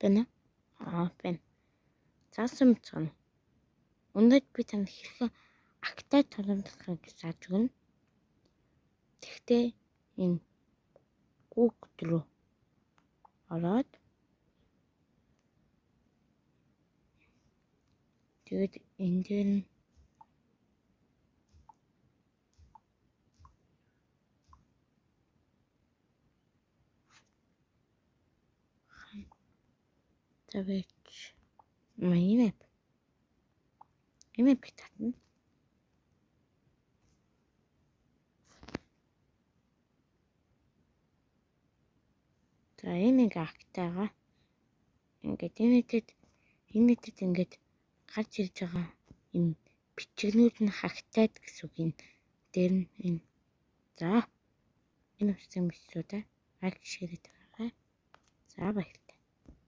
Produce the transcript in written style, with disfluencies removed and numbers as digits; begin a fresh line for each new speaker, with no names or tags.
байна. Байна. Заасан мэцгэн. Өнөөдөр би танд хэрхэн актаа торомдохыг зааж өгнө. Тэгтээ энэ Google руу ороод тэгээд энэ дээр нь тавьж имэп татна. За энэ актаага ингээд энэ ингээд гарч ирж байгаа энэ бичгнүүд нь хагтаад гэсэн үг юм. Дээр нь энэ. За энэ үстэй мэдсүүдээ лайк шеэр хийгээрэй. За баярлалаа.